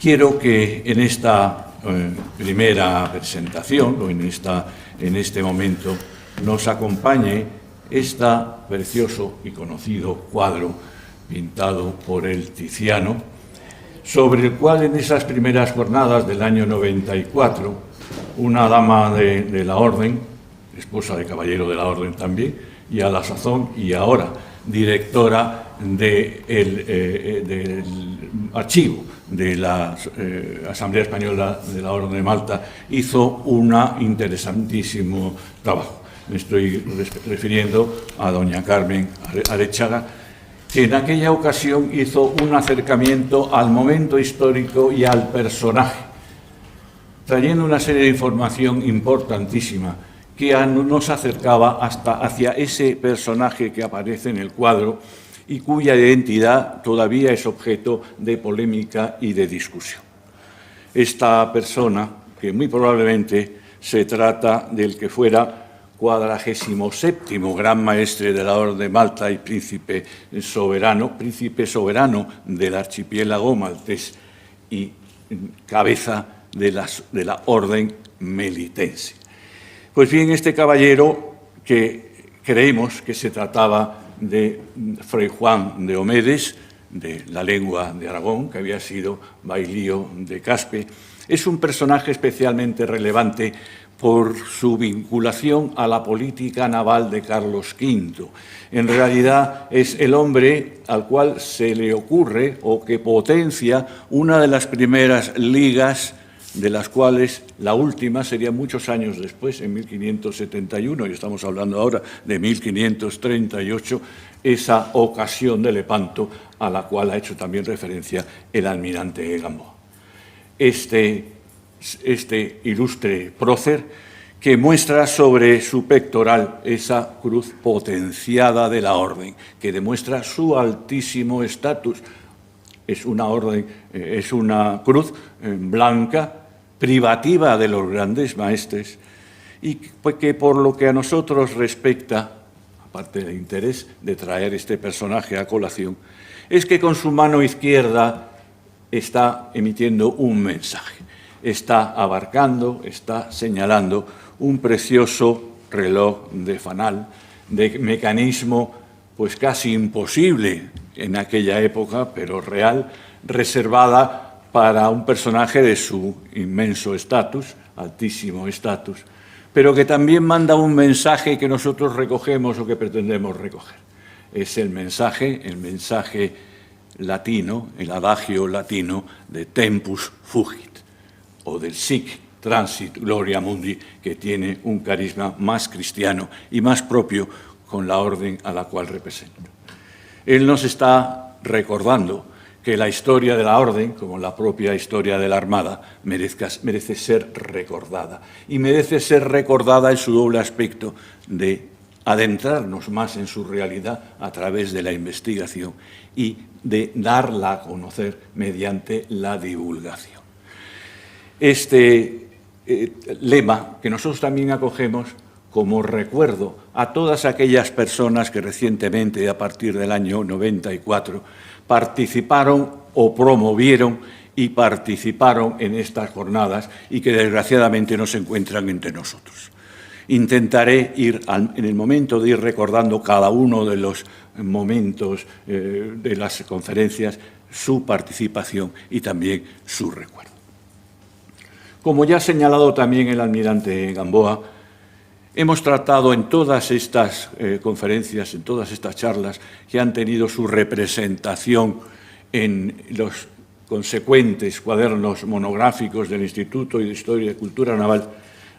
Quiero que en esta primera presentación, o en este momento, nos acompañe este precioso y conocido cuadro pintado por el Tiziano, sobre el cual en esas primeras jornadas del año 94, una dama de la Orden, esposa de caballero de la Orden también, y a la sazón y ahora directora del archivo de la Asamblea Española de la Orden de Malta, hizo un interesantísimo trabajo. Me estoy refiriendo a doña Carmen Arechaga, que en aquella ocasión hizo un acercamiento al momento histórico y al personaje, trayendo una serie de información importantísima que nos acercaba hacia ese personaje que aparece en el cuadro y cuya identidad todavía es objeto de polémica y de discusión. Esta persona, que muy probablemente se trata del que fuera 47º Gran Maestre de la Orden de Malta y príncipe soberano del archipiélago maltés y cabeza de la Orden melitense. Pues bien, este caballero, que creemos que se trataba de Fray Juan de Omedes, de la lengua de Aragón, que había sido bailío de Caspe, es un personaje especialmente relevante por su vinculación a la política naval de Carlos V. En realidad es el hombre al cual se le ocurre o que potencia una de las primeras ligas, de las cuales la última sería muchos años después, en 1571, y estamos hablando ahora de 1538, esa ocasión de Lepanto, a la cual ha hecho también referencia el almirante Gamboa. Este ilustre prócer, que muestra sobre su pectoral esa cruz potenciada de la Orden, que demuestra su altísimo estatus. Es una orden, es una cruz blanca, privativa de los grandes maestres, y que por lo que a nosotros respecta, aparte del interés de traer este personaje a colación, es que con su mano izquierda está emitiendo un mensaje, está abarcando, está señalando un precioso reloj de fanal, de mecanismo pues casi imposible en aquella época, pero real, reservada para un personaje de su inmenso estatus, altísimo estatus, pero que también manda un mensaje que nosotros recogemos o que pretendemos recoger. Es el mensaje latino, el adagio latino de tempus fugit, o del sic transit gloria mundi, que tiene un carisma más cristiano y más propio con la orden a la cual representa. Él nos está recordando que la historia de la Orden, como la propia historia de la Armada, merece ser recordada. Y merece ser recordada en su doble aspecto de adentrarnos más en su realidad a través de la investigación y de darla a conocer mediante la divulgación. Este lema que nosotros también acogemos como recuerdo a todas aquellas personas que recientemente, a partir del año 94, participaron o promovieron y participaron en estas jornadas y que desgraciadamente no se encuentran entre nosotros. Intentaré en el momento de ir recordando cada uno de los momentos de las conferencias, su participación y también su recuerdo. Como ya ha señalado también el almirante Gamboa, hemos tratado en todas estas conferencias, en todas estas charlas que han tenido su representación en los consecuentes cuadernos monográficos del Instituto de Historia y Cultura Naval,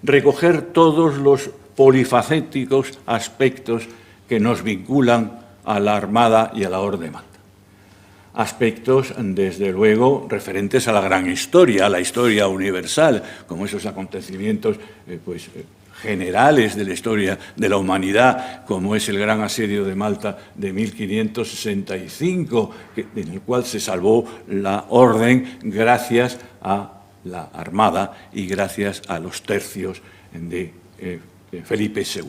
recoger todos los polifacéticos aspectos que nos vinculan a la Armada y a la Orden de Malta. Aspectos, desde luego, referentes a la gran historia, a la historia universal, como esos acontecimientos generales de la historia de la humanidad, como es el gran asedio de Malta de 1565, en el cual se salvó la Orden gracias a la Armada y gracias a los tercios de Felipe II.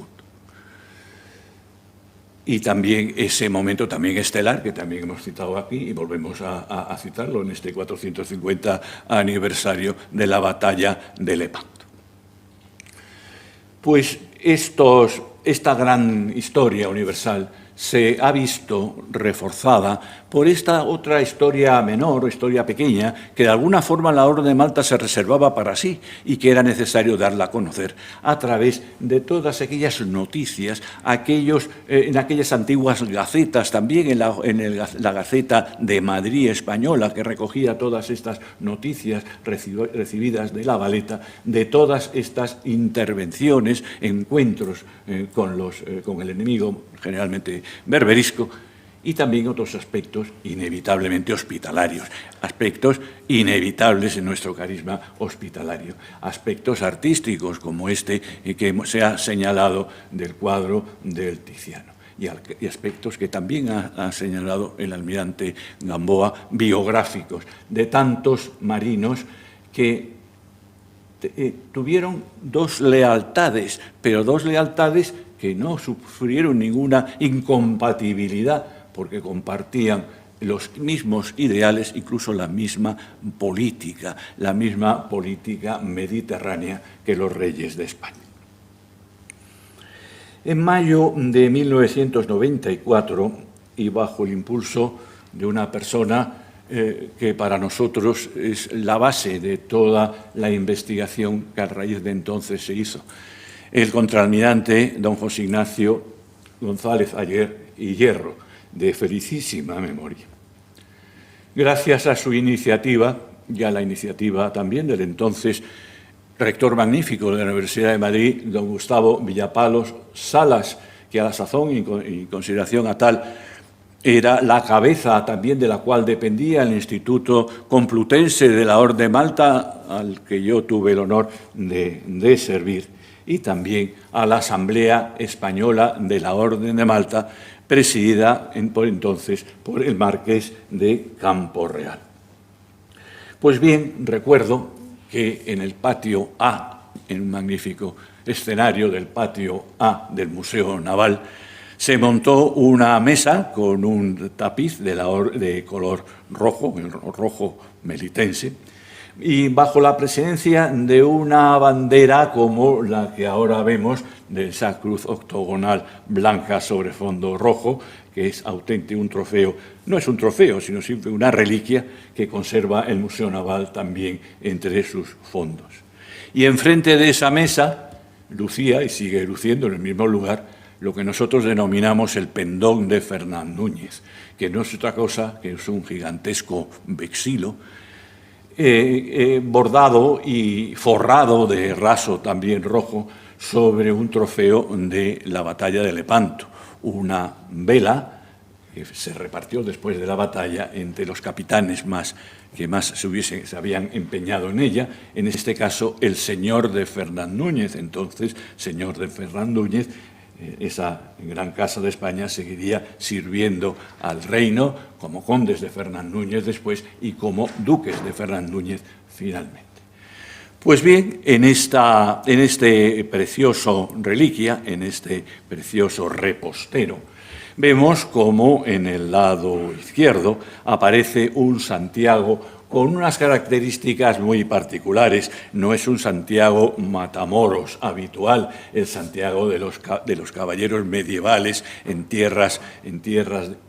y también ese momento también estelar, que también hemos citado aquí, y volvemos a citarlo en este 450 aniversario de la batalla de Lepanto. Pues esta gran historia universal se ha visto reforzada por esta otra historia menor, historia pequeña, que de alguna forma la Orden de Malta se reservaba para sí y que era necesario darla a conocer a través de todas aquellas noticias, en aquellas antiguas gacetas, también en la Gaceta de Madrid española, que recogía todas estas noticias recibidas de la Valeta, de todas estas intervenciones, encuentros con el enemigo, generalmente berberisco, y también otros aspectos inevitablemente hospitalarios, aspectos inevitables en nuestro carisma hospitalario, aspectos artísticos como este que se ha señalado del cuadro del Tiziano, y aspectos que también ha señalado el almirante Gamboa, biográficos de tantos marinos que tuvieron dos lealtades, pero dos lealtades que no sufrieron ninguna incompatibilidad, porque compartían los mismos ideales, incluso la misma política mediterránea que los reyes de España. En mayo de 1994, y bajo el impulso de una persona que para nosotros es la base de toda la investigación que a raíz de entonces se hizo, el contraalmirante don José Ignacio González Ayer y Hierro, de felicísima memoria. Gracias a su iniciativa, y a la iniciativa también del entonces rector magnífico de la Universidad de Madrid, don Gustavo Villapalos Salas, que a la sazón y en consideración a tal era la cabeza también de la cual dependía el Instituto Complutense de la Orden de Malta, al que yo tuve el honor de servir, y también a la Asamblea Española de la Orden de Malta, presidida por entonces por el marqués de Campo Real. Pues bien, recuerdo que en el patio A, en un magnífico escenario del patio A del Museo Naval, se montó una mesa con un tapiz de color rojo, el rojo melitense, y bajo la presidencia de una bandera como la que ahora vemos, de esa cruz octogonal blanca sobre fondo rojo, que es auténtico un trofeo. No es un trofeo, sino siempre una reliquia que conserva el Museo Naval también entre sus fondos. Y enfrente de esa mesa lucía, y sigue luciendo en el mismo lugar, lo que nosotros denominamos el pendón de Fernán Núñez, que no es otra cosa que es un gigantesco vexilo, bordado y forrado de raso también rojo sobre un trofeo de la batalla de Lepanto, una vela que se repartió después de la batalla entre los capitanes que más se habían empeñado en ella, en este caso el señor de Fernán Núñez, entonces señor de Fernán Núñez. Esa gran casa de España seguiría sirviendo al reino como condes de Fernán Núñez después y como duques de Fernán Núñez finalmente. Pues bien, en este precioso reliquia, en este precioso repostero, vemos como en el lado izquierdo aparece un Santiago con unas características muy particulares. No es un Santiago Matamoros habitual, el Santiago de los caballeros medievales en tierras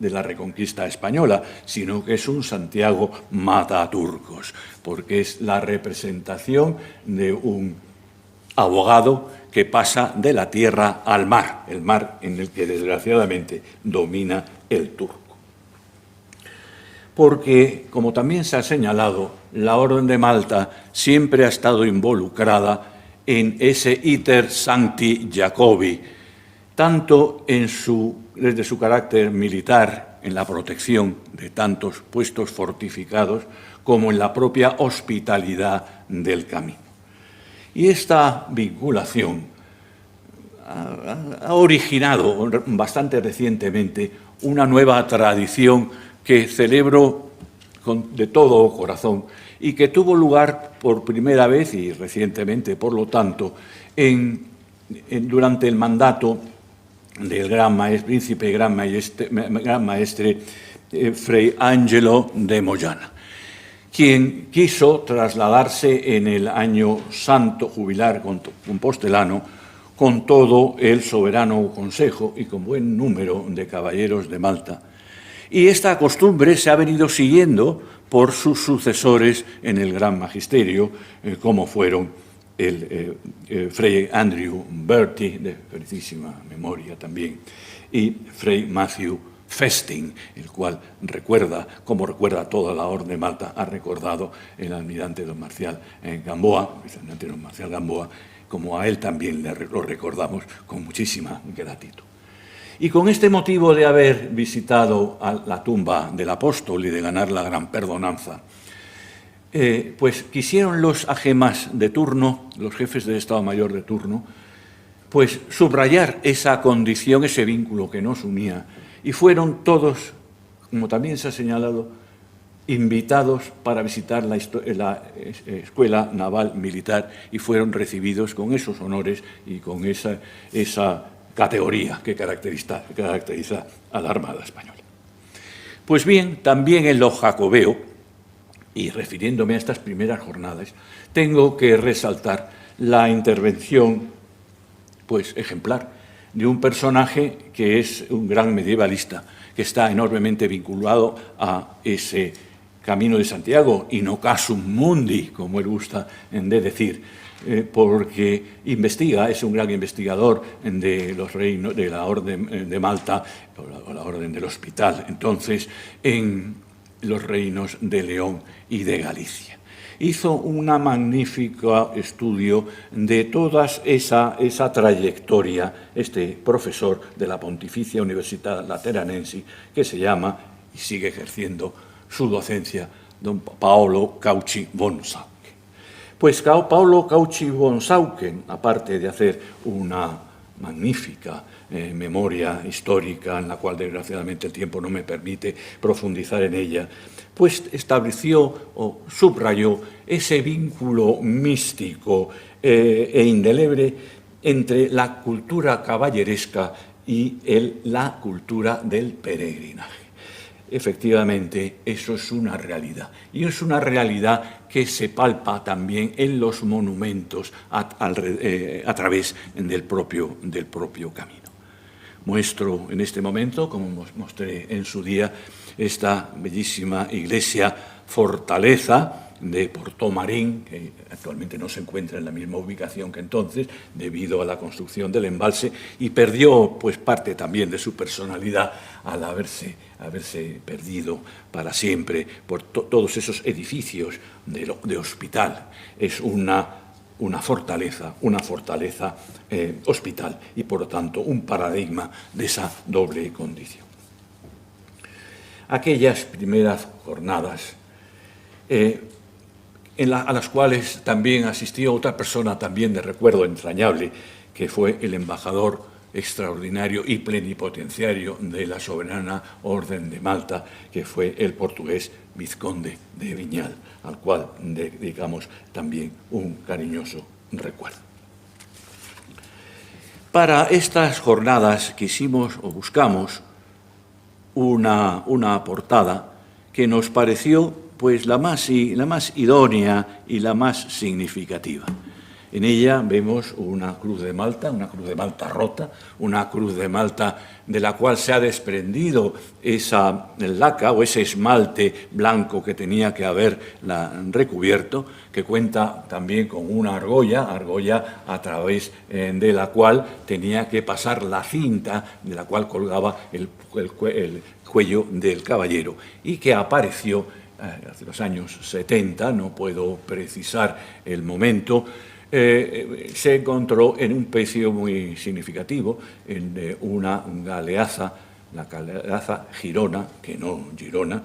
de la Reconquista española, sino que es un Santiago mataturcos, porque es la representación de un abogado que pasa de la tierra al mar, el mar en el que desgraciadamente domina el turco. Porque, como también se ha señalado, la Orden de Malta siempre ha estado involucrada en ese iter sancti Jacobi, tanto desde su carácter militar, en la protección de tantos puestos fortificados, como en la propia hospitalidad del camino. Y esta vinculación ha originado bastante recientemente una nueva tradición que celebro de todo corazón y que tuvo lugar por primera vez y recientemente, por lo tanto, durante el mandato del príncipe gran maestre Fray Angelo de Moyana, quien quiso trasladarse en el año santo jubilar compostelano con todo el soberano consejo y con buen número de caballeros de Malta. Y esta costumbre se ha venido siguiendo por sus sucesores en el gran magisterio, como fueron el Fray Andrew Bertie, de felicísima memoria también, y Fray Matthew Festing, el cual como recuerda toda la Orden de Malta, ha recordado el almirante don Marcial Gamboa, como a él también lo recordamos con muchísima gratitud. Y con este motivo de haber visitado la tumba del apóstol y de ganar la gran perdonanza, pues quisieron los agemas de turno, los jefes del Estado Mayor de turno, pues subrayar esa condición, ese vínculo que nos unía, y fueron todos, como también se ha señalado, invitados para visitar la Escuela Naval Militar y fueron recibidos con esos honores y con esa categoría que caracteriza a la Armada Española. Pues bien, también en lo jacobeo, y refiriéndome a estas primeras jornadas, tengo que resaltar la intervención pues, ejemplar de un personaje que es un gran medievalista, que está enormemente vinculado a ese Camino de Santiago, in occasum mundi, como él gusta de decir, porque investiga, es un gran investigador de los reinos, de la Orden de Malta, o la Orden del Hospital, entonces, en los reinos de León y de Galicia. Hizo un magnífico estudio de toda esa trayectoria, este profesor de la Pontificia Università Lateranense, que se llama, y sigue ejerciendo su docencia, don Paolo Cauchy von Saucken. Pues Paolo Cauchy von Saucken, aparte de hacer una magnífica memoria histórica, en la cual desgraciadamente el tiempo no me permite profundizar en ella, pues estableció o subrayó ese vínculo místico e indeleble entre la cultura caballeresca y la cultura del peregrinaje. Efectivamente, eso es una realidad. Y es una realidad que se palpa también en los monumentos a través del propio camino. Muestro en este momento, como mostré en su día, esta bellísima iglesia fortaleza de Portomarín, que actualmente no se encuentra en la misma ubicación que entonces, debido a la construcción del embalse, y perdió pues, parte también de su personalidad al haberse perdido para siempre por todos esos edificios de hospital. Es una fortaleza hospital y, por lo tanto, un paradigma de esa doble condición. Aquellas primeras jornadas a las cuales también asistió otra persona también de recuerdo entrañable, que fue el embajador extraordinario y plenipotenciario de la soberana Orden de Malta, que fue el portugués Vizconde de Viñal, al cual dedicamos también un cariñoso recuerdo. Para estas jornadas quisimos o buscamos una portada que nos pareció pues la más idónea y la más significativa. En ella vemos una cruz de Malta rota, una cruz de Malta de la cual se ha desprendido esa laca o ese esmalte blanco que tenía que haberla recubierto, que cuenta también con una argolla a través de la cual tenía que pasar la cinta de la cual colgaba el cuello del caballero y que apareció hace los años 70, no puedo precisar el momento. Se encontró en un pecio muy significativo, en una galeaza, la galeaza Girona, que no Girona,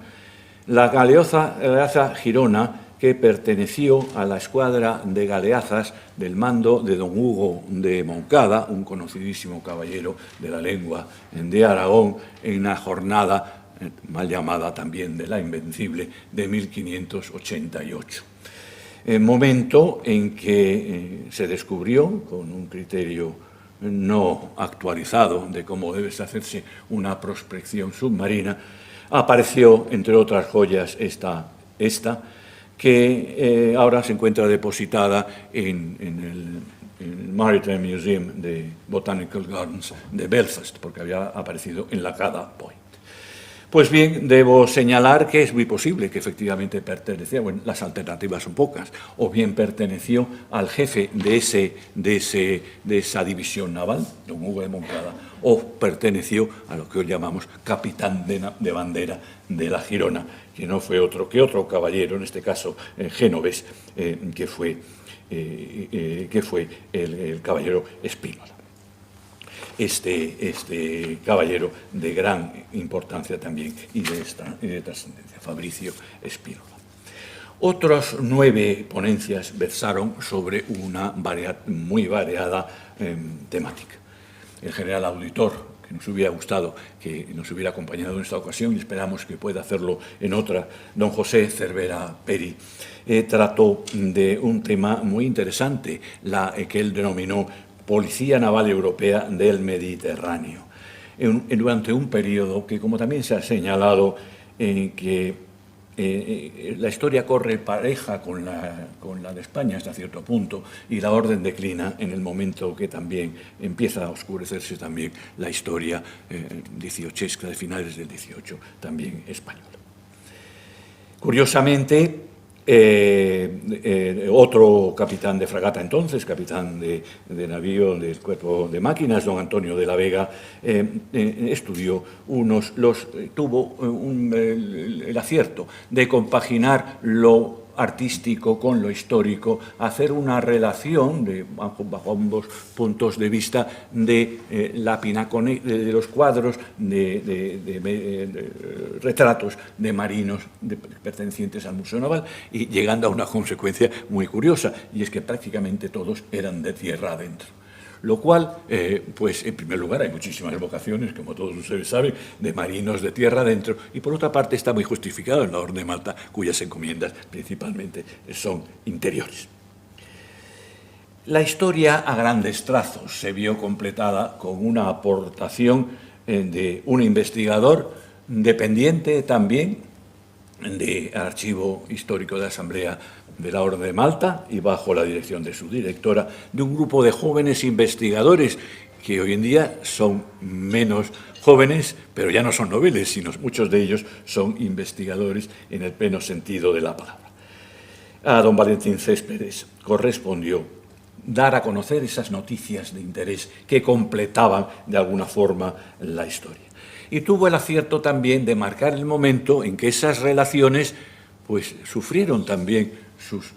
la galeaza Girona que perteneció a la escuadra de galeazas del mando de don Hugo de Moncada, un conocidísimo caballero de la lengua de Aragón, en una jornada mal llamada también de la Invencible de 1588. Momento en que se descubrió, con un criterio no actualizado de cómo debe hacerse una prospección submarina, apareció, entre otras joyas, esta que ahora se encuentra depositada en el Maritime Museum de Botanical Gardens de Belfast, porque había aparecido en la Cada Point. Pues bien, debo señalar que es muy posible que efectivamente pertenecía, bueno, las alternativas son pocas, o bien perteneció al jefe de esa división naval, don Hugo de Moncada, o perteneció a lo que hoy llamamos capitán de bandera de la Girona, que no fue otro que otro caballero, en este caso genovés, que fue el caballero Spínola. Este caballero de gran importancia también y de trascendencia, Fabricio Spínola. Otras 9 ponencias versaron sobre una muy variada temática. El general auditor, que nos hubiera gustado que nos hubiera acompañado en esta ocasión y esperamos que pueda hacerlo en otra, don José Cervera Peri, trató de un tema muy interesante, que él denominó Policía Naval Europea del Mediterráneo, durante un periodo que, como también se ha señalado, que la historia corre pareja con la de España hasta cierto punto y la orden declina en el momento que también empieza a oscurecerse también la historia dieciochesca de finales del 18, también española. Curiosamente, otro capitán de fragata entonces, capitán de navío del cuerpo de máquinas, don Antonio de la Vega, tuvo el acierto de compaginar lo artístico con lo histórico, hacer una relación bajo ambos puntos de vista de los cuadros de retratos de marinos pertenecientes al Museo Naval y llegando a una consecuencia muy curiosa, y es que prácticamente todos eran de tierra adentro. Lo cual, pues en primer lugar hay muchísimas vocaciones, como todos ustedes saben, de marinos de tierra adentro, y por otra parte está muy justificado en la Orden de Malta, cuyas encomiendas principalmente son interiores. La historia a grandes trazos se vio completada con una aportación de un investigador dependiente también del Archivo Histórico de la Asamblea de la Orden de Malta y bajo la dirección de su directora, de un grupo de jóvenes investigadores que hoy en día son menos jóvenes, pero ya no son noveles, sino muchos de ellos son investigadores en el pleno sentido de la palabra. A don Valentín Céspedes correspondió dar a conocer esas noticias de interés que completaban de alguna forma la historia. Y tuvo el acierto también de marcar el momento en que esas relaciones pues sufrieron también sus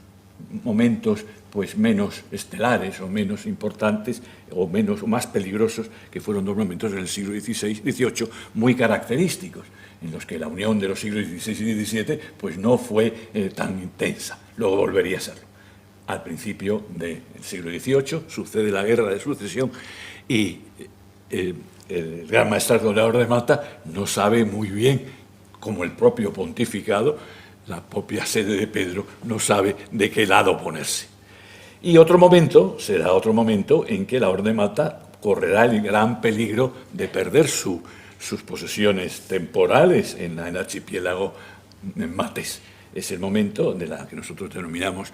momentos pues menos estelares o menos importantes o más peligrosos, que fueron 2 momentos en el siglo XVI-XVIII muy característicos, en los que la unión de los siglos XVI y XVII pues no fue tan intensa, luego volvería a serlo. Al principio del siglo XVIII sucede la Guerra de Sucesión y el gran maestrazgo de la Orden de Malta no sabe muy bien, como el propio pontificado, la propia sede de Pedro, no sabe de qué lado ponerse. Y otro momento será otro momento en que la Orden de Malta correrá el gran peligro de perder sus posesiones temporales en el archipiélago maltés. Es el momento de la que nosotros denominamos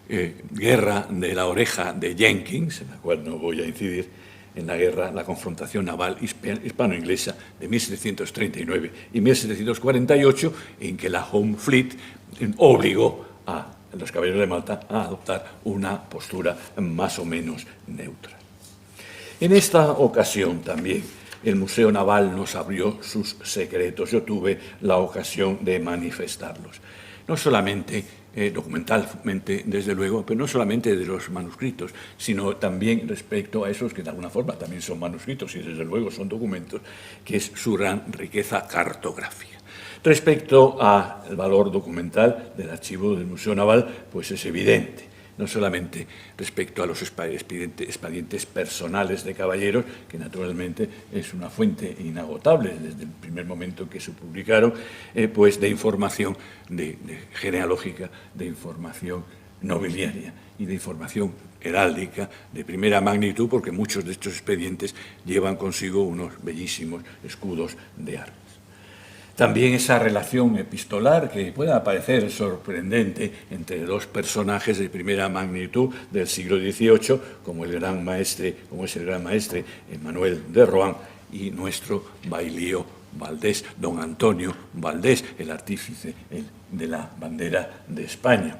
Guerra de la Oreja de Jenkins, en la cual no voy a incidir, en la confrontación naval hispano-inglesa de 1739 y 1748, en que la Home Fleet obligó a los caballeros de Malta a adoptar una postura más o menos neutral. En esta ocasión también el Museo Naval nos abrió sus secretos. Yo tuve la ocasión de manifestarlos. No solamente documentalmente, desde luego, pero no solamente de los manuscritos, sino también respecto a esos que de alguna forma también son manuscritos y desde luego son documentos, que es su gran riqueza cartográfica. Respecto al valor documental del archivo del Museo Naval, pues es evidente, no solamente respecto a los expedientes personales de caballeros, que naturalmente es una fuente inagotable desde el primer momento en que se publicaron, pues de información genealógica, de información nobiliaria y de información heráldica de primera magnitud, porque muchos de estos expedientes llevan consigo unos bellísimos escudos de armas. También esa relación epistolar que puede parecer sorprendente entre dos personajes de primera magnitud del siglo XVIII, como es el gran maestre Manuel de Rohan, y nuestro bailío Valdés, don Antonio Valdés, el artífice de la bandera de España,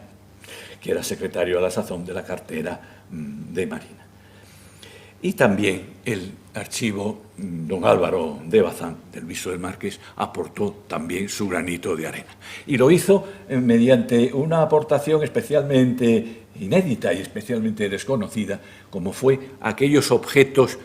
que era secretario a la sazón de la cartera de Marina. Y también el archivo, don Álvaro de Bazán, del Viso del Marqués, aportó también su granito de arena. Y lo hizo mediante una aportación especialmente inédita y especialmente desconocida, como fue aquellos objetos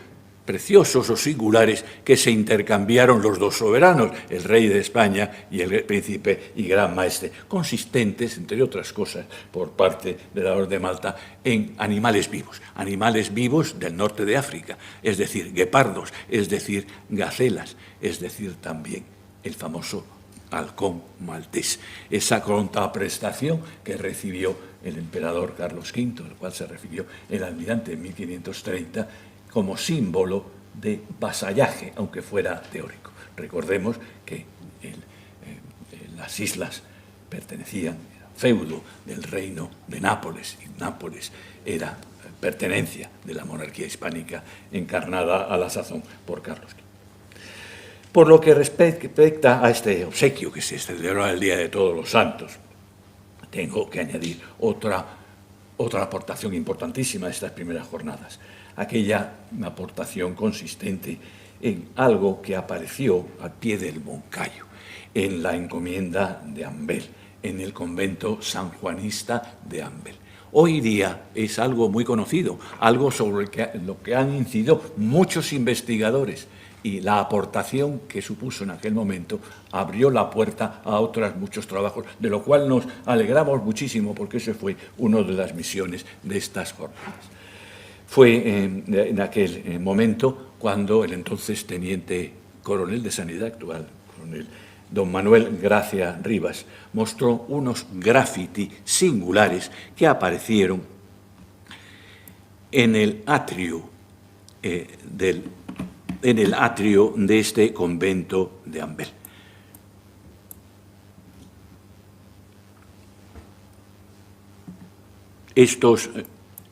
preciosos o singulares que se intercambiaron los dos soberanos, el rey de España y el príncipe y gran maestre, consistentes, entre otras cosas, por parte de la Orden de Malta, en animales vivos del norte de África, es decir, guepardos, es decir, gacelas, es decir, también el famoso halcón maltés, esa contraprestación que recibió el emperador Carlos V, al cual se refirió el almirante en 1530, como símbolo de vasallaje, aunque fuera teórico. Recordemos que las islas pertenecían al feudo del reino de Nápoles, y Nápoles era pertenencia de la monarquía hispánica encarnada a la sazón por Carlos V. Por lo que respecta a este obsequio que se celebró el Día de Todos los Santos, tengo que añadir otra aportación importantísima de estas primeras jornadas, aquella aportación consistente en algo que apareció al pie del Moncayo, en la encomienda de Ambel, en el convento sanjuanista de Ambel. Hoy día es algo muy conocido, algo sobre lo que han incidido muchos investigadores, y la aportación que supuso en aquel momento abrió la puerta a otros muchos trabajos, de lo cual nos alegramos muchísimo, porque ese fue una de las misiones de estas jornadas. Fue en aquel momento cuando el entonces teniente coronel de Sanidad actual, coronel don Manuel Gracia Rivas, mostró unos graffiti singulares que aparecieron en el atrio de este convento de Ambel. Estos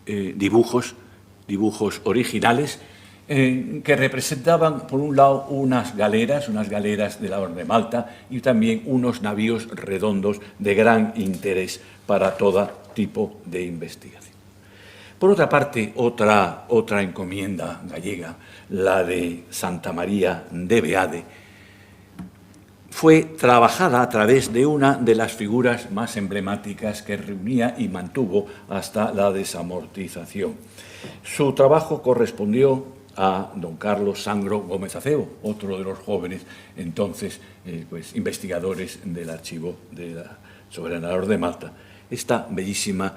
dibujos originales que representaban, por un lado, unas galeras de la Orden de Malta, y también unos navíos redondos de gran interés para todo tipo de investigación. Por otra parte, otra encomienda gallega, la de Santa María de Beade, fue trabajada a través de una de las figuras más emblemáticas que reunía y mantuvo hasta la desamortización. Su trabajo correspondió a don Carlos Sangro Gómez Acebo, otro de los jóvenes entonces investigadores del archivo de la Soberana Orden de Malta. Esta bellísima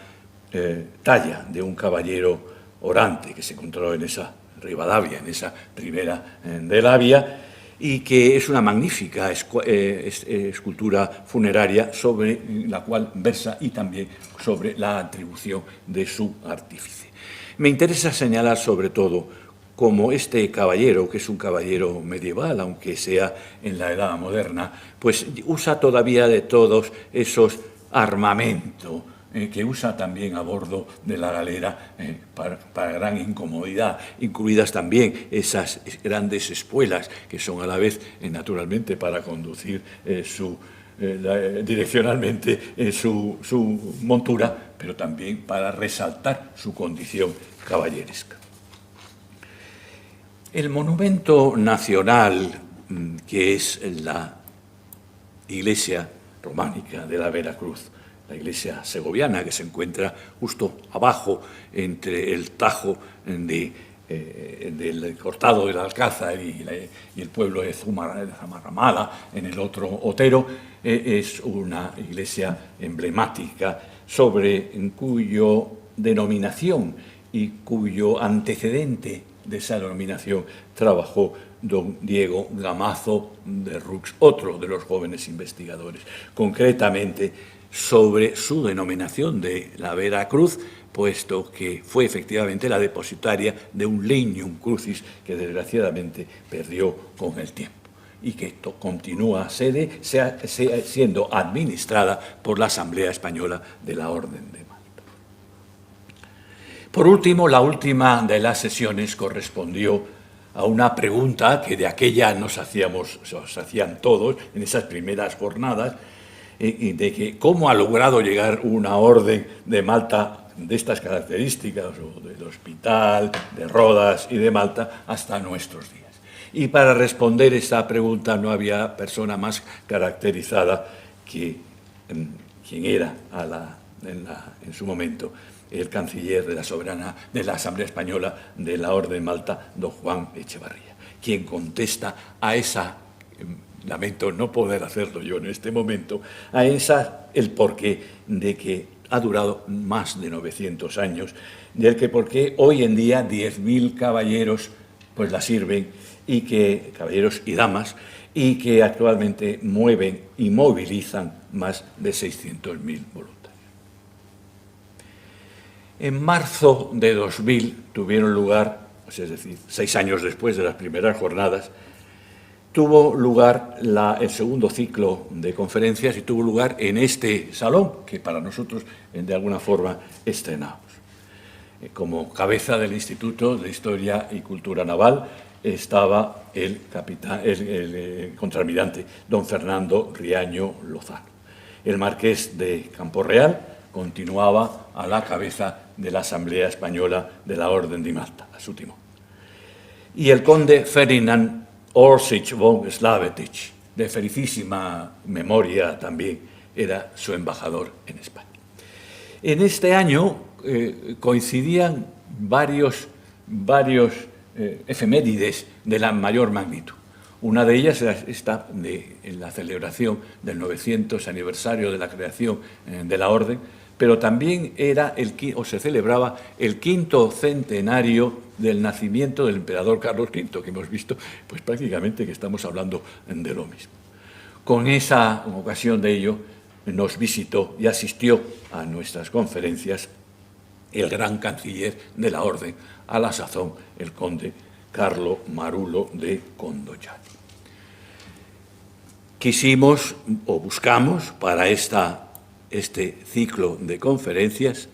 talla de un caballero orante que se encontró en esa Rivadavia, en esa ribera de la vía, y que es una magnífica escultura funeraria sobre la cual versa, y también sobre la atribución de su artífice. Me interesa señalar sobre todo cómo este caballero, que es un caballero medieval, aunque sea en la edad moderna, pues usa todavía de todos esos armamentos que usa también a bordo de la galera para gran incomodidad, incluidas también esas grandes espuelas que son a la vez, naturalmente, para conducir direccionalmente su montura, pero también para resaltar su condición caballeresca. El monumento nacional, que es la iglesia románica de la Veracruz, la iglesia segoviana, que se encuentra justo abajo entre el Tajo del Cortado del Alcázar y el pueblo de Zamarramala, en el otro Otero, es una iglesia emblemática sobre cuyo denominación y cuyo antecedente de esa denominación trabajó don Diego Gamazo de Rux, otro de los jóvenes investigadores. Concretamente, sobre su denominación de la Veracruz, puesto que fue efectivamente la depositaria de un Lignum Crucis que desgraciadamente perdió con el tiempo y que continúa siendo administrada por la Asamblea Española de la Orden de Malta. Por último, la última de las sesiones correspondió a una pregunta que de aquella nos hacían todos en esas primeras jornadas, y de que cómo ha logrado llegar una orden de Malta de estas características, o del Hospital, de Rodas y de Malta, hasta nuestros días. Y para responder esa pregunta no había persona más caracterizada que quien era en su momento el canciller de la Asamblea Española de la Orden de Malta, don Juan Echevarría, quien contesta a esa, lamento no poder hacerlo yo en este momento, a esa el porqué de que ha durado más de 900 años, del que porqué hoy en día 10.000 caballeros pues la sirven, y que caballeros y damas, y que actualmente mueven y movilizan más de 600.000 voluntarios. En marzo de 2000 tuvieron lugar, es decir, 6 años después de las primeras jornadas, tuvo lugar el segundo ciclo de conferencias y tuvo lugar en este salón, que para nosotros de alguna forma estrenamos. Como cabeza del Instituto de Historia y Cultura Naval estaba el contraalmirante don Fernando Riaño Lozano. El marqués de Campo Real continuaba a la cabeza de la Asamblea Española de la Orden de Malta, a su timón. Y el conde Ferdinand Orsic von Slavetich, de felicísima memoria también, era su embajador en España. En este año coincidían varios efemérides de la mayor magnitud. Una de ellas está en la celebración del 900 aniversario de la creación de la Orden, pero también se celebraba el 5º centenario del nacimiento del emperador Carlos V, que hemos visto pues prácticamente que estamos hablando de lo mismo. Con esa ocasión de ello nos visitó y asistió a nuestras conferencias el gran canciller de la Orden, a la sazón el conde Carlo Marulo de Condoyani. Quisimos o buscamos para este ciclo de conferencias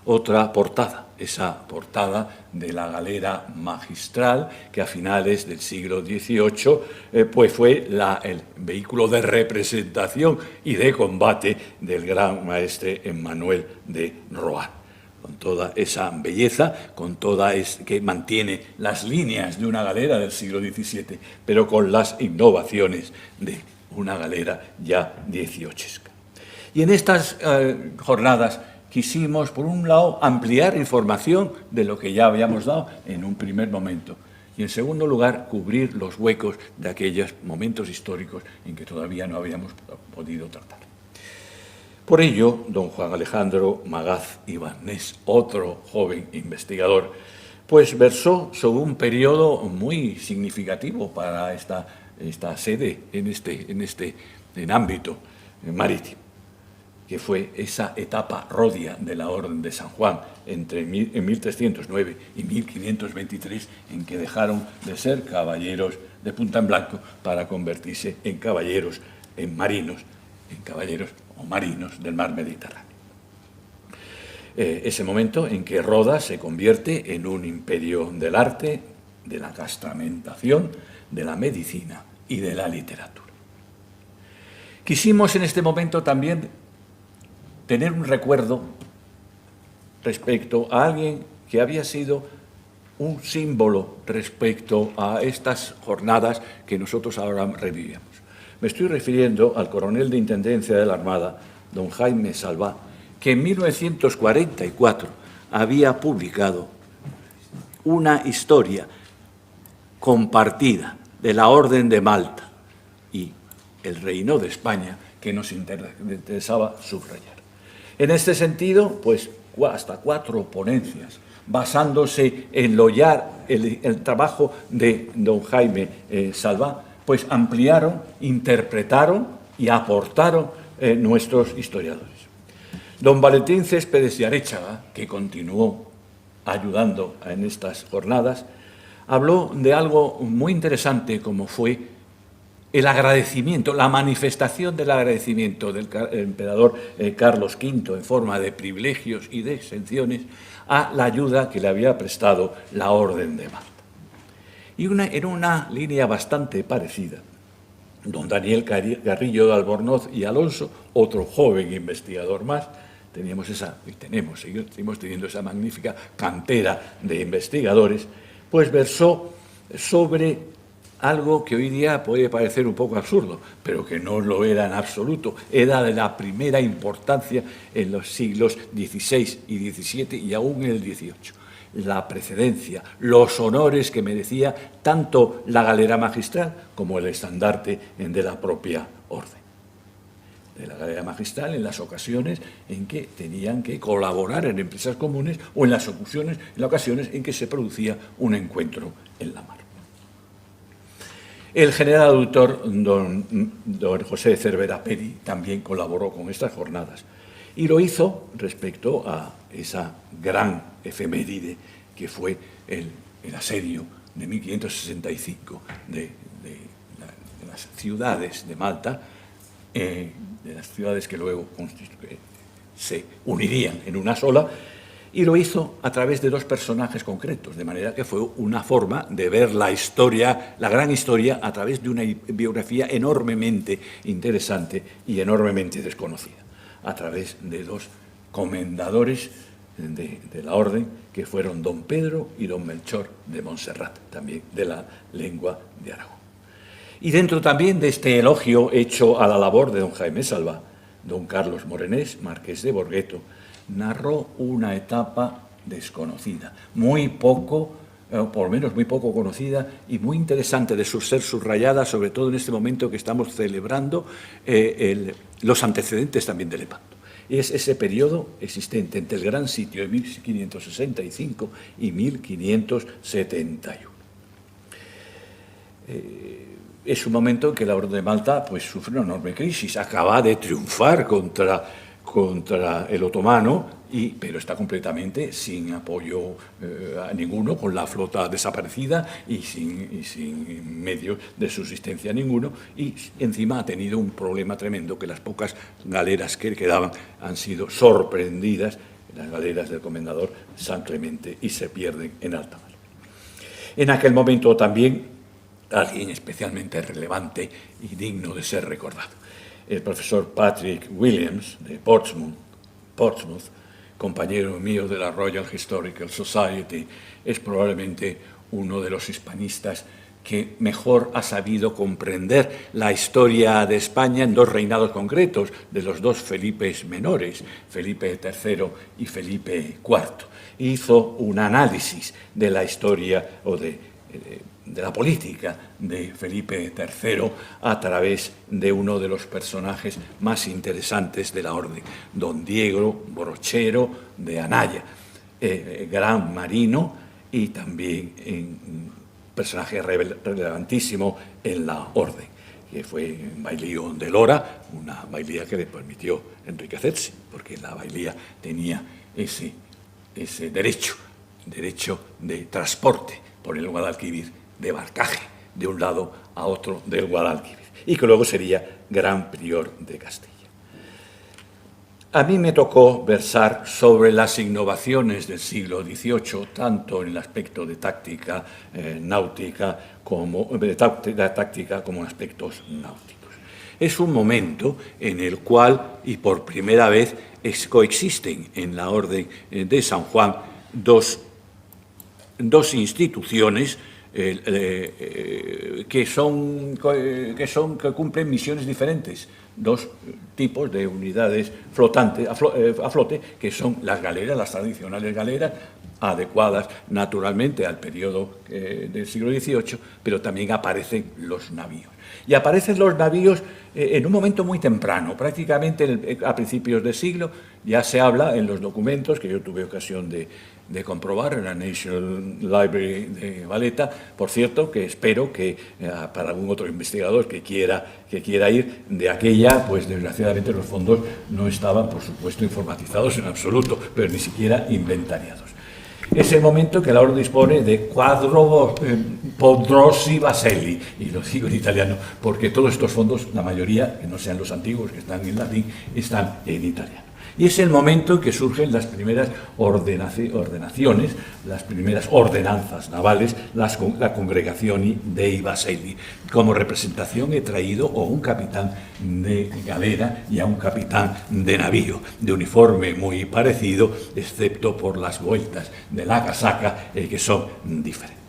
otra portada, esa portada de la galera magistral que a finales del siglo XVIII pues fue el vehículo de representación y de combate del gran maestre Emmanuel de Rohan, con toda esa belleza, que mantiene las líneas de una galera del siglo XVII, pero con las innovaciones de una galera ya XVIII. Y en estas jornadas quisimos, por un lado, ampliar información de lo que ya habíamos dado en un primer momento, y en segundo lugar, cubrir los huecos de aquellos momentos históricos en que todavía no habíamos podido tratar. Por ello, don Juan Alejandro Magaz Ibanez, otro joven investigador, pues versó sobre un periodo muy significativo para esta sede en ámbito marítimo, que fue esa etapa rodia de la Orden de San Juan en 1309 y 1523, en que dejaron de ser caballeros de punta en blanco para convertirse en caballeros marinos del mar Mediterráneo. Ese momento en que Rodas se convierte en un imperio del arte, de la castamentación, de la medicina y de la literatura. Quisimos en este momento también tener un recuerdo respecto a alguien que había sido un símbolo respecto a estas jornadas que nosotros ahora revivíamos. Me estoy refiriendo al coronel de Intendencia de la Armada, don Jaime Salvá, que en 1944 había publicado una historia compartida de la Orden de Malta y el Reino de España que nos interesaba subrayar. En este sentido, pues hasta 4 ponencias, basándose en el trabajo de don Jaime Salvá, pues ampliaron, interpretaron y aportaron nuestros historiadores. Don Valentín Céspedes y Aréchaga, que continuó ayudando en estas jornadas, habló de algo muy interesante como fue el agradecimiento, la manifestación del agradecimiento del emperador Carlos V en forma de privilegios y de exenciones a la ayuda que le había prestado la Orden de Malta. Y en una línea bastante parecida, don Daniel Carrillo de Albornoz y Alonso, otro joven investigador más, seguimos teniendo esa magnífica cantera de investigadores, pues versó sobre algo que hoy día puede parecer un poco absurdo, pero que no lo era en absoluto. Era de la primera importancia en los siglos XVI y XVII y aún en el XVIII. La precedencia, los honores que merecía tanto la galera magistral como el estandarte de la propia orden. De la galera magistral en las ocasiones en que tenían que colaborar en empresas comunes o en las ocasiones en que se producía un encuentro en la mar. El general auditor don José de Cervera Peri también colaboró con estas jornadas y lo hizo respecto a esa gran efeméride que fue el asedio de 1565 de las ciudades de Malta, de las ciudades que luego se unirían en una sola, y lo hizo a través de dos personajes concretos, de manera que fue una forma de ver la historia, la gran historia, a través de una biografía enormemente interesante y enormemente desconocida, a través de dos comendadores de la orden, que fueron don Pedro y don Melchor de Montserrat, también de la lengua de Aragón. Y dentro también de este elogio hecho a la labor de don Jaime Salvá, don Carlos Morenés, marqués de Borgueto, narró una etapa desconocida, muy poco, por lo menos muy poco conocida y muy interesante de ser subrayada, sobre todo en este momento que estamos celebrando los antecedentes también de Lepanto. Es ese periodo existente entre el gran sitio de 1565 y 1571. Es un momento en que la Orden de Malta pues, sufre una enorme crisis, acaba de triunfar contra el otomano, pero está completamente sin apoyo a ninguno, con la flota desaparecida y sin medios de subsistencia ninguno, y encima ha tenido un problema tremendo, que las pocas galeras que quedaban han sido sorprendidas, las galeras del comendador San Clemente, y se pierden en alta mar. En aquel momento también alguien especialmente relevante y digno de ser recordado, el profesor Patrick Williams de Portsmouth, compañero mío de la Royal Historical Society, es probablemente uno de los hispanistas que mejor ha sabido comprender la historia de España en dos reinados concretos, de los dos Felipes menores, Felipe III y Felipe IV. Hizo un análisis de la historia o de la política de Felipe III a través de uno de los personajes más interesantes de la orden, don Diego Brochero de Anaya, gran marino y también un personaje relevantísimo en la orden, que fue bailío de Lora, una bailía que le permitió enriquecerse, porque la bailía tenía ese derecho de transporte por el Guadalquivir, de barcaje de un lado a otro del Guadalquivir, y que luego sería gran prior de Castilla. A mí me tocó versar sobre las innovaciones del siglo XVIII, tanto en el aspecto de táctica náutica como en aspectos náuticos. Es un momento en el cual, y por primera vez, coexisten en la Orden de San Juan dos instituciones que cumplen misiones diferentes, dos tipos de unidades flotantes a flote, que son las galeras, las tradicionales galeras, adecuadas naturalmente al periodo del siglo XVIII, pero también aparecen los navíos. Y aparecen los navíos en un momento muy temprano, prácticamente a principios del siglo. Ya se habla en los documentos que yo tuve ocasión de comprobar en la National Library de Valetta, por cierto, que espero que para algún otro investigador que quiera ir de aquella, pues desgraciadamente los fondos no estaban, por supuesto, informatizados en absoluto, pero ni siquiera inventariados. Es el momento que la orden dispone de quadro podrosi vaselli, y lo digo en italiano, porque todos estos fondos, la mayoría, que no sean los antiguos, que están en latín, están en italiano. Y es el momento en que surgen las primeras ordenaciones, las primeras ordenanzas navales, la Congregazioni dei Vaselli. Como representación he traído a un capitán de galera y a un capitán de navío, de uniforme muy parecido, excepto por las vueltas de la casaca, que son diferentes.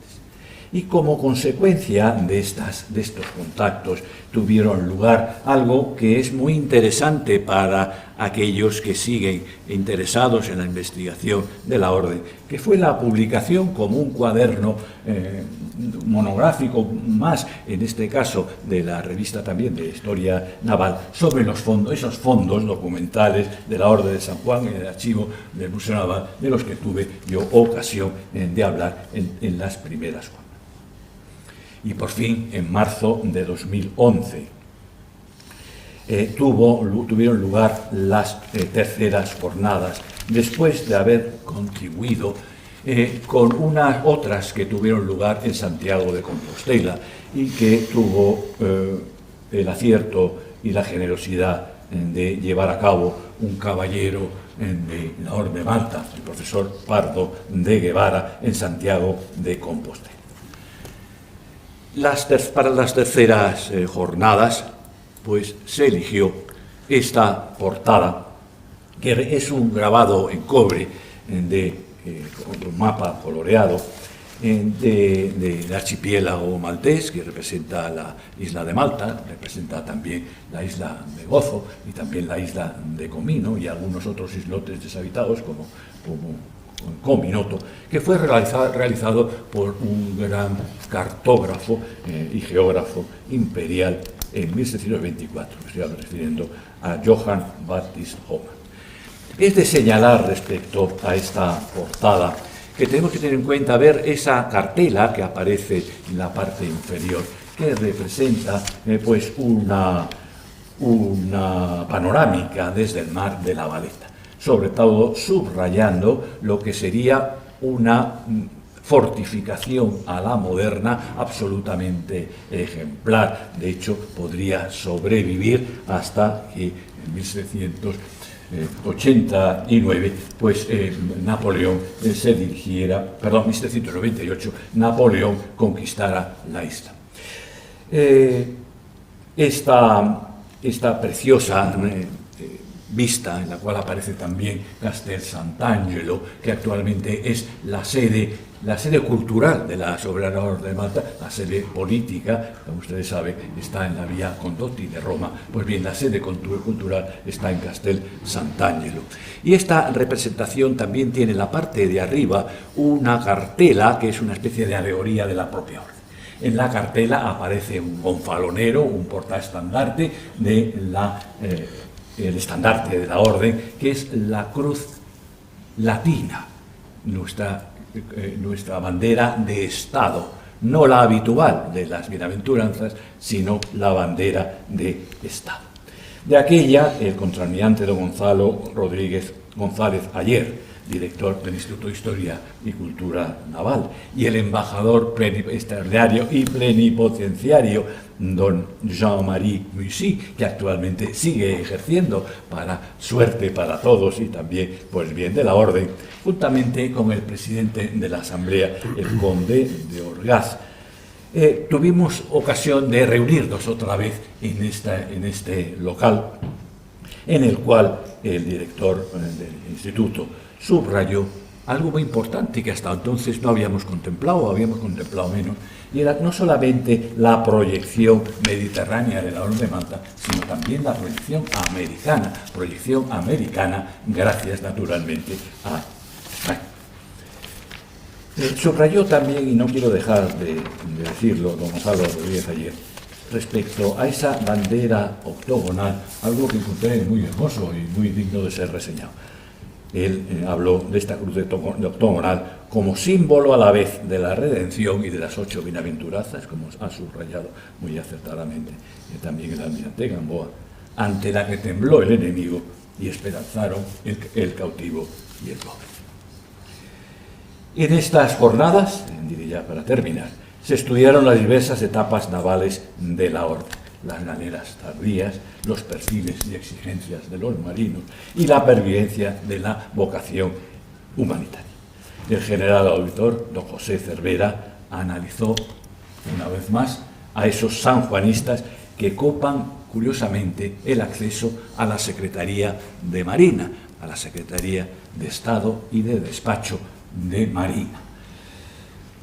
Y como consecuencia de estos contactos tuvieron lugar algo que es muy interesante para aquellos que siguen interesados en la investigación de la orden, que fue la publicación como un cuaderno monográfico más, en este caso de la revista también de Historia Naval, sobre los fondos, esos fondos documentales de la Orden de San Juan en el archivo del Museo Naval, de los que tuve yo ocasión de hablar en las primeras jornadas. Y por fin, en marzo de 2011, tuvieron lugar las terceras jornadas, después de haber contribuido con unas otras que tuvieron lugar en Santiago de Compostela y que tuvo el acierto y la generosidad de llevar a cabo un caballero de la Orden de Malta, el profesor Pardo de Guevara, en Santiago de Compostela. Para las terceras jornadas, pues se eligió esta portada, que es un grabado en cobre de un mapa coloreado del archipiélago maltés, que representa la isla de Malta, representa también la isla de Gozo y también la isla de Comino y algunos otros islotes deshabitados como Cominoto, que fue realizado por un gran cartógrafo y geógrafo imperial en 1724. Me estoy refiriendo a Johann Baptist Homer. Es de señalar respecto a esta portada que tenemos que tener en cuenta ver esa cartela que aparece en la parte inferior, que representa pues una panorámica desde el mar de la Valetta, sobre todo subrayando lo que sería una fortificación a la moderna absolutamente ejemplar. De hecho, podría sobrevivir hasta que en 1789, pues Napoleón se dirigiera, perdón, 1798, Napoleón conquistara la isla. Esta preciosa vista, en la cual aparece también Castel Sant'Angelo, que actualmente es la sede cultural de la Soberana Orden de Malta, la sede política, como ustedes saben, está en la Vía Condotti de Roma. Pues bien, la sede cultural está en Castel Sant'Angelo. Y esta representación también tiene en la parte de arriba una cartela que es una especie de alegoría de la propia orden. En la cartela aparece un gonfalonero, un portaestandarte de el estandarte de la orden, que es la cruz latina, nuestra bandera de Estado, no la habitual de las bienaventuranzas, sino la bandera de Estado. De aquella, el contraalmirante don Gonzalo Rodríguez González Ayer, director del Instituto de Historia y Cultura Naval, y el embajador extraordinario y plenipotenciario don Jean-Marie Mussy, que actualmente sigue ejerciendo para suerte para todos y también por el bien de la orden, juntamente con el presidente de la Asamblea, el conde de Orgaz. Tuvimos ocasión de reunirnos otra vez en este local, en el cual el director del instituto subrayó algo muy importante que hasta entonces no habíamos contemplado menos, y era no solamente la proyección mediterránea de la Orden de Malta, sino también la proyección americana, gracias naturalmente a España. Subrayó también, y no quiero dejar de decirlo, don Gonzalo Rodríguez Ayer, respecto a esa bandera octogonal, algo que encontré muy hermoso y muy digno de ser reseñado. Él habló de esta cruz de octogonal como símbolo a la vez de la redención y de las 8 bienaventuranzas, como ha subrayado muy acertadamente también el almirante Gamboa, ante la que tembló el enemigo y esperanzaron el cautivo y el pobre. En estas jornadas, diré ya para terminar, se estudiaron las diversas etapas navales de la orden, las galeras tardías, los perfiles y exigencias de los marinos y la pervivencia de la vocación humanitaria. El general auditor, don José Cervera, analizó una vez más a esos sanjuanistas que copan curiosamente el acceso a la Secretaría de Marina, a la Secretaría de Estado y de Despacho de Marina.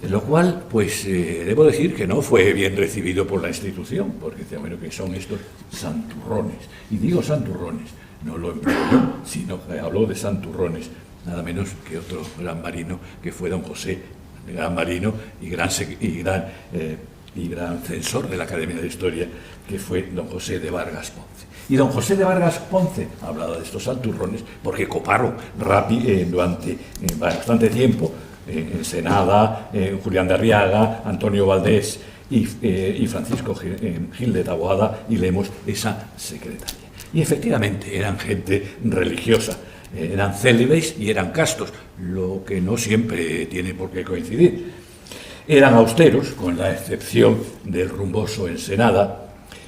Lo cual, pues, debo decir que no fue bien recibido por la institución, porque decía, bueno, que son estos santurrones. Y digo santurrones, no lo empleo yo, sino que habló de santurrones, nada menos que otro gran marino, que fue don José, gran marino y gran censor de la Academia de Historia, que fue don José de Vargas Ponce. Y don José de Vargas Ponce hablaba de estos santurrones porque coparon durante bastante tiempo Ensenada, Julián de Arriaga, Antonio Valdés y Francisco Gil de Taboada y Lemos esa secretaría. Y efectivamente eran gente religiosa, eran célibes y eran castos, lo que no siempre tiene por qué coincidir. Eran austeros, con la excepción del rumboso Ensenada,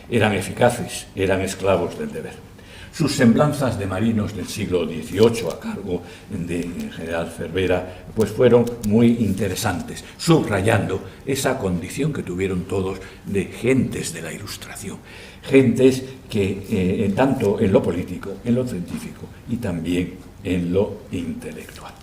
eran eficaces, eran esclavos del deber. Sus semblanzas de marinos del siglo XVIII a cargo de general Cervera pues fueron muy interesantes, subrayando esa condición que tuvieron todos de gentes de la Ilustración, gentes que tanto en lo político, en lo científico y también en lo intelectual.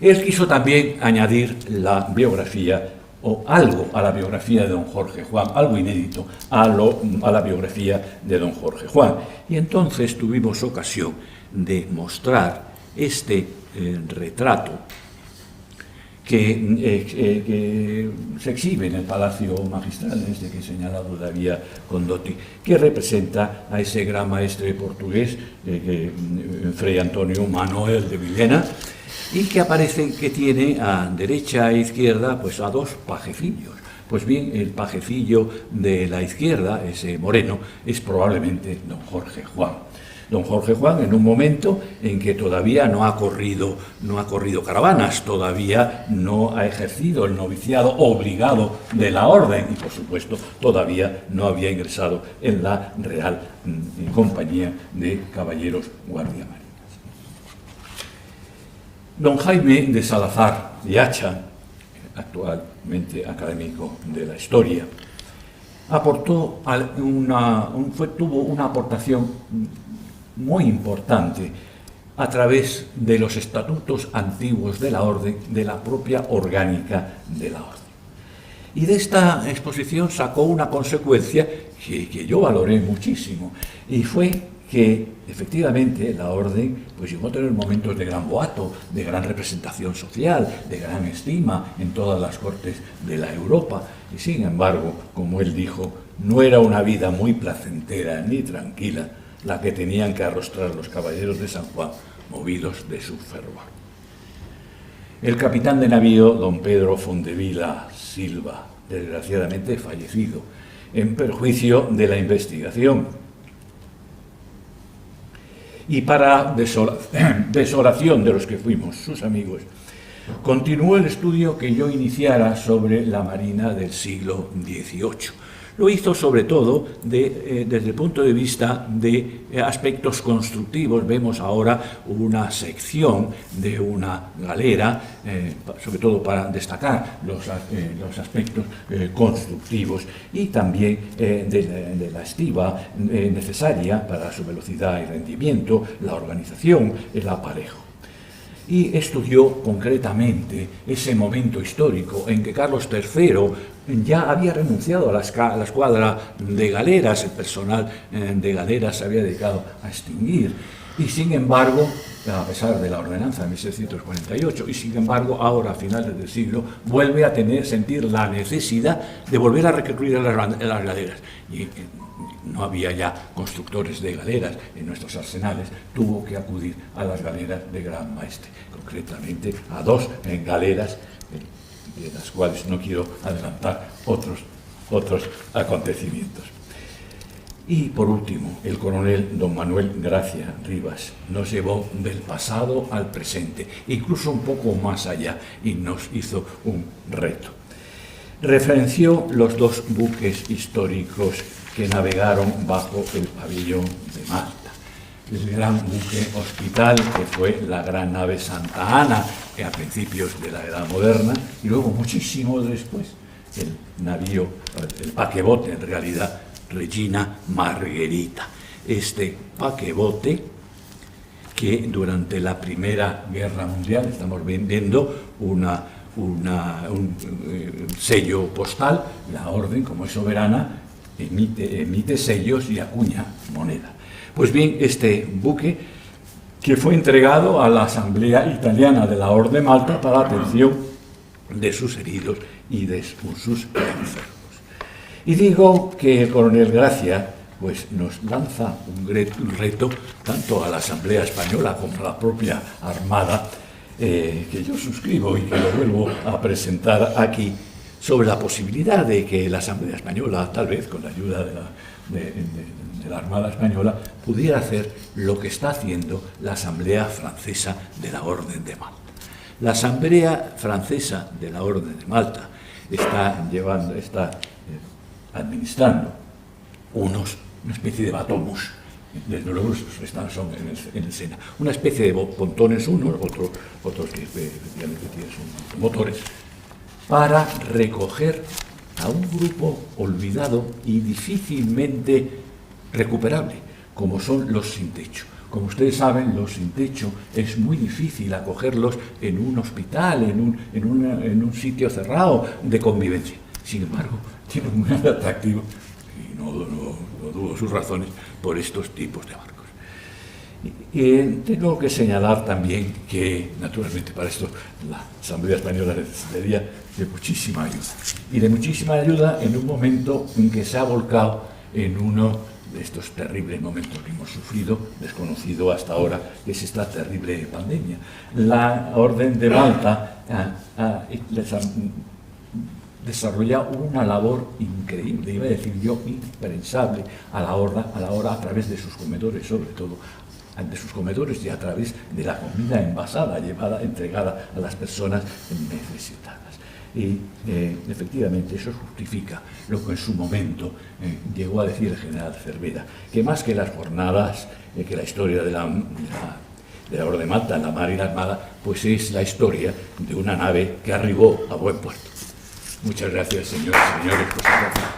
Él quiso también añadir la biografía o algo a la biografía de don Jorge Juan, algo inédito a la biografía de don Jorge Juan. Y entonces tuvimos ocasión de mostrar este retrato que se exhibe en el Palacio Magistral, este que he señalado David Condotti, que representa a ese gran maestre portugués, Fray Antonio Manuel de Villena, y que aparece que tiene a derecha e izquierda pues a dos pajecillos. Pues bien, el pajecillo de la izquierda, ese moreno, es probablemente don Jorge Juan. Don Jorge Juan en un momento en que todavía no ha corrido caravanas, todavía no ha ejercido el noviciado obligado de la orden y, por supuesto, todavía no había ingresado en la Real Compañía de Caballeros Guardiamarinas. Don Jaime de Salazar y Hacha, actualmente académico de la historia, tuvo una aportación muy importante a través de los estatutos antiguos de la orden, de la propia orgánica de la orden. Y de esta exposición sacó una consecuencia que yo valoré muchísimo, y fue que efectivamente la orden pues llegó a tener momentos de gran boato, de gran representación social, de gran estima en todas las cortes de la Europa, y sin embargo, como él dijo, no era una vida muy placentera ni tranquila la que tenían que arrostrar los caballeros de San Juan, movidos de su fervor. El capitán de navío, don Pedro Fondevila Silva, desgraciadamente fallecido, en perjuicio de la investigación, y para desolación de los que fuimos sus amigos, continuó el estudio que yo iniciara sobre la Marina del siglo XVIII. Lo hizo sobre todo desde el punto de vista de aspectos constructivos. Vemos ahora una sección de una galera, sobre todo para destacar los aspectos constructivos y también de la estiba necesaria para su velocidad y rendimiento, la organización, el aparejo. Y estudió concretamente ese momento histórico en que Carlos III ya había renunciado a la escuadra de galeras, el personal de galeras se había dedicado a extinguir, Y sin embargo, a pesar de la ordenanza de 1648, y sin embargo ahora a finales del siglo vuelve a sentir la necesidad de volver a recurrir a las galeras. Y no había ya constructores de galeras en nuestros arsenales, tuvo que acudir a las galeras de Gran Maestre, concretamente a 2 galeras, de las cuales no quiero adelantar otros acontecimientos. Y por último, el coronel don Manuel Gracia Rivas nos llevó del pasado al presente, incluso un poco más allá, y nos hizo un reto. Referenció los 2 buques históricos que navegaron bajo el pabellón de Malta. El gran buque Hospital, que fue la gran nave Santa Ana, a principios de la Edad Moderna, y luego muchísimo después, el navío, el paquebote en realidad, Regina Margherita. Este paquebote que durante la Primera Guerra Mundial, estamos viendo un sello postal, la orden, como es soberana, emite sellos y acuña moneda. Pues bien, este buque, que fue entregado a la Asamblea Italiana de la Orden de Malta para la atención de sus heridos y de sus enfermos. Y digo que el coronel Gracia pues, nos lanza un reto tanto a la Asamblea Española como a la propia Armada, que yo suscribo y que lo vuelvo a presentar aquí, sobre la posibilidad de que la Asamblea Española, tal vez con la ayuda de la Armada Española, pudiera hacer lo que está haciendo la Asamblea Francesa de la Orden de Malta. La Asamblea Francesa de la Orden de Malta está administrando una especie de batomus, desde luego son en el Sena, una especie de pontones unos, otros que efectivamente tienen motores, para recoger a un grupo olvidado y difícilmente recuperable, como son los sin techo. Como ustedes saben, los sin techo es muy difícil acogerlos en un hospital, en un sitio cerrado de convivencia. Sin embargo, tiene un gran atractivo, y no dudo sus razones, por estos tipos de barcos. Y tengo que señalar también que, naturalmente, para esto la Asamblea Española necesitaría de muchísima ayuda. Y de muchísima ayuda en un momento en que se ha volcado en uno de estos terribles momentos que hemos sufrido, desconocido hasta ahora, que es esta terrible pandemia. La Orden de Malta desarrolla una labor increíble, iba a decir yo, impensable a la hora a través de sus comedores, sobre todo, de sus comedores y a través de la comida envasada, entregada a las personas necesitadas. Y efectivamente eso justifica lo que en su momento llegó a decir el general Cervera, que más que las jornadas, que la historia de la Orden de Malta, la mar y la armada, pues es la historia de una nave que arribó a buen puerto. Muchas gracias, señoras y señores, por su atención.